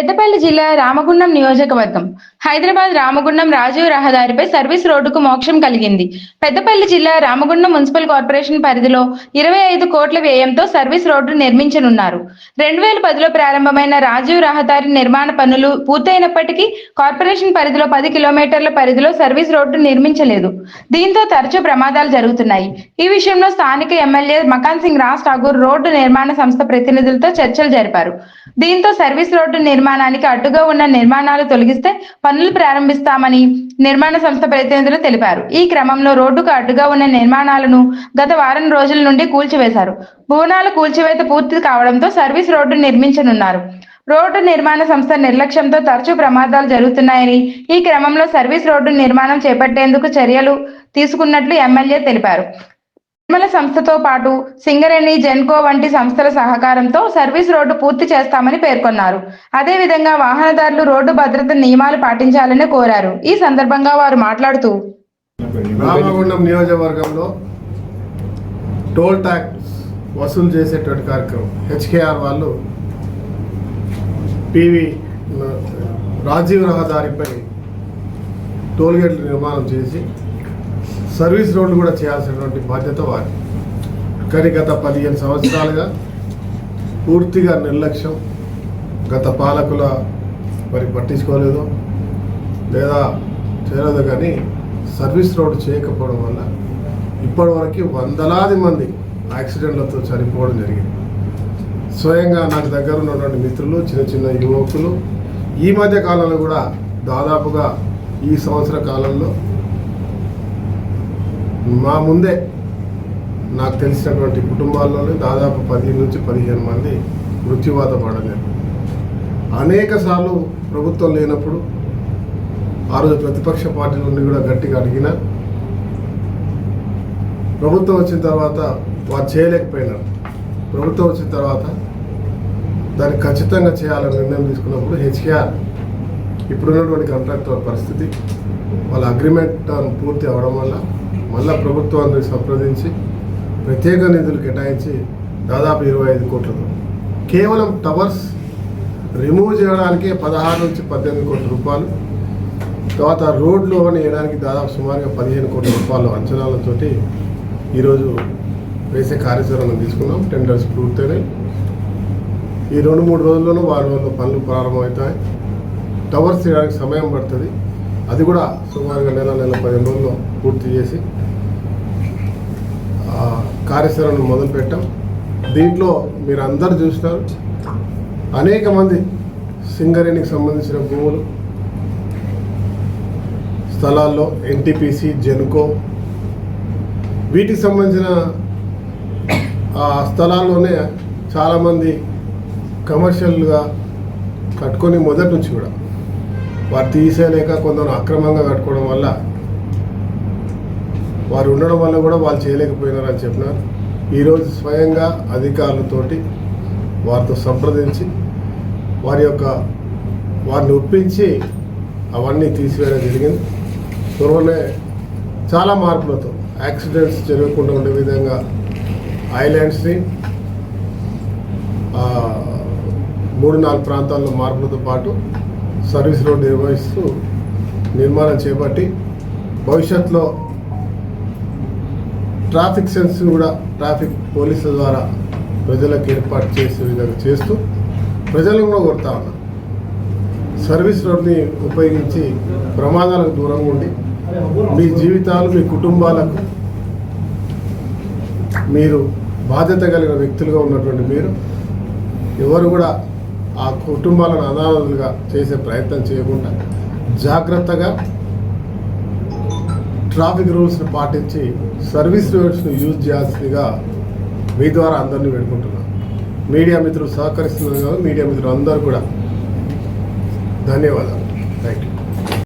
పెద్దపల్లి జిల్లా రామగుండం నియోజకవర్గం హైదరాబాద్ రామగుండం రాజీవ్ రహదారిపై సర్వీస్ రోడ్డుకు మోక్షం కలిగింది. పెద్దపల్లి జిల్లా రామగుండం మున్సిపల్ కార్పొరేషన్ పరిధిలో 25 కోట్ల వ్యయంతో సర్వీస్ రోడ్డు నిర్మించనున్నారు. 2010లో ప్రారంభమైన రాజీవ్ రహదారి నిర్మాణ పనులు పూర్తయినప్పటికీ కార్పొరేషన్ పరిధిలో 10 కిలోమీటర్ల పరిధిలో సర్వీస్ రోడ్డు నిర్మించలేదు. దీంతో తరచూ ప్రమాదాలు జరుగుతున్నాయి. ఈ విషయంలో స్థానిక ఎమ్మెల్యే మకాన్ సింగ్ రాజ్ ఠాగూర్ రోడ్డు నిర్మాణ సంస్థ ప్రతినిధులతో చర్చలు జరిపారు. దీంతో సర్వీస్ రోడ్డు నిర్మాణానికి అడ్డుగా ఉన్న నిర్మాణాలు తొలగిస్తే పనులు ప్రారంభిస్తామని నిర్మాణ సంస్థ ప్రతినిధులు తెలిపారు. ఈ క్రమంలో రోడ్డుకు అడ్డుగా ఉన్న నిర్మాణాలను గత వారం రోజుల నుండి కూల్చివేశారు. భవనాల కూల్చివేత పూర్తి కావడంతో సర్వీస్ రోడ్డు నిర్మించనున్నారు. రోడ్డు నిర్మాణ సంస్థ నిర్లక్ష్యంతో తరచూ ప్రమాదాలు జరుగుతున్నాయని, ఈ క్రమంలో సర్వీస్ రోడ్డు నిర్మాణం చేపట్టేందుకు చర్యలు తీసుకున్నట్లు ఎమ్మెల్యే తెలిపారు. నిర్మల సంస్థతో పాటు సింగరేణి, జెన్కో వంటి సంస్థల సహకారంతో సర్వీస్ రోడ్డు పూర్తి చేస్తామని పేర్కొన్నారు. అదేవిధంగా వాహనదారులు రోడ్డు భద్రత నియమాలు పాటించాలని కోరారు. ఈ సందర్భంగా వారు మాట్లాడుతూ, రామగుండం నియోజకవర్గంలో టోల్ ట్యాక్స్ వసూలు చేసేటువంటి కార్యక్రమం హెచ్కేఆర్ వాళ్ళు పివి రాజీవ్ రహదారిపై టోల్ గేట్ల నిర్మాణం చేసి సర్వీస్ రోడ్లు కూడా చేయాల్సినటువంటి బాధ్యత వారి. కానీ గత 15 సంవత్సరాలుగా పూర్తిగా నిర్లక్ష్యం, గత పాలకుల మరి పట్టించుకోలేదు లేదా చేయలేదు. కానీ సర్వీస్ రోడ్డు చేయకపోవడం వల్ల ఇప్పటివరకు వందలాది మంది యాక్సిడెంట్లతో చనిపోవడం జరిగింది. స్వయంగా నాకు దగ్గర ఉన్నటువంటి మిత్రులు, చిన్న చిన్న యువకులు ఈ మధ్య కాలంలో కూడా దాదాపుగా ఈ సంవత్సర కాలంలో మా ముందే నాకు తెలిసినటువంటి కుటుంబాల్లోనే దాదాపు 10 నుంచి 15 మంది మృత్యువాత పడలేదు. అనేక సార్లు ప్రభుత్వం లేనప్పుడు ఆ రోజు ప్రతిపక్ష పార్టీల నుండి కూడా గట్టిగా అడిగినా ప్రభుత్వం వచ్చిన తర్వాత వారు చేయలేకపోయినారు. ప్రభుత్వం వచ్చిన తర్వాత దాన్ని ఖచ్చితంగా చేయాలని నిర్ణయం తీసుకున్నప్పుడు హెచ్కేఆర్ ఇప్పుడున్నటువంటి కాంట్రాక్టర్ పరిస్థితి, వాళ్ళ అగ్రిమెంట్ పూర్తి అవడం వల్ల మళ్ళా ప్రభుత్వాన్ని సంప్రదించి ప్రత్యేక నిధులు కేటాయించి దాదాపు 25 కోట్లతో కేవలం టవర్స్ రిమూవ్ చేయడానికి 16 నుంచి 18 కోట్ల రూపాయలు, తర్వాత రోడ్లు వేయడానికి దాదాపు సుమారుగా 15 కోట్ల రూపాయల అంచనాలతోటి ఈరోజు వేసే కార్యాచరణ తీసుకున్నాం. టెండర్స్ పూర్తయినాయి. ఈ 2-3 రోజుల్లోనూ వారంలో పనులు ప్రారంభమవుతాయి. టవర్స్ చేయడానికి సమయం పడుతుంది. అది కూడా సుమారుగా నెల 15 రోజుల్లో పూర్తి చేసి కార్యాచరణను మొదలుపెట్టాం. దీంట్లో మీరు అందరు చూస్తారు, అనేక మంది సింగరేణికి సంబంధించిన భూములు స్థలాల్లో ఎన్టీపీసీ, జెన్కో వీటికి సంబంధించిన ఆ స్థలాల్లోనే చాలామంది కమర్షియల్గా కట్టుకొని మొదటి నుంచి కూడా వారు తీసేయలేక కొందరు అక్రమంగా కట్టుకోవడం వల్ల వారు ఉండడం వల్ల కూడా వాళ్ళు చేయలేకపోయినారని చెప్పినారు. ఈరోజు స్వయంగా అధికారులతోటి వారితో సంప్రదించి వారిని ఒప్పించి అవన్నీ తీసివేయడం జరిగింది. త్వరలోనే చాలా మార్పులతో యాక్సిడెంట్స్ జరగకుండా ఉండే విధంగా ఐలాండ్స్ని 3-4 ప్రాంతాల్లో మార్పులతో పాటు సర్వీస్ రోడ్ నిర్వహిస్తూ నిర్మాణం చేపట్టి భవిష్యత్తులో ట్రాఫిక్ సెన్స్ కూడా ట్రాఫిక్ పోలీసుల ద్వారా ప్రజలకు ఏర్పాటు చేసే విధంగా చేస్తూ ప్రజలను కూడా కొడతా ఉన్నారు. సర్వీస్ రోడ్ని ఉపయోగించి ప్రమాదాలకు దూరంగా ఉండి మీ జీవితాలు, మీ కుటుంబాలకు మీరు బాధ్యత కలిగిన వ్యక్తులుగా ఉన్నటువంటి మీరు ఎవరు కూడా ఆ కుటుంబాలను అనాథలుగా చేసే ప్రయత్నం చేయకుండా జాగ్రత్తగా ట్రాఫిక్ రూల్స్ని పాటించి సర్వీస్ రోడ్స్ను యూజ్ చేయాల్సిందిగా మీ ద్వారా అందరినీ వేడుకుంటున్నాను. మీడియా మిత్రులు సహకరిస్తున్నారు. మీడియా మిత్రులు అందరూ కూడా ధన్యవాదాలు. Thank you.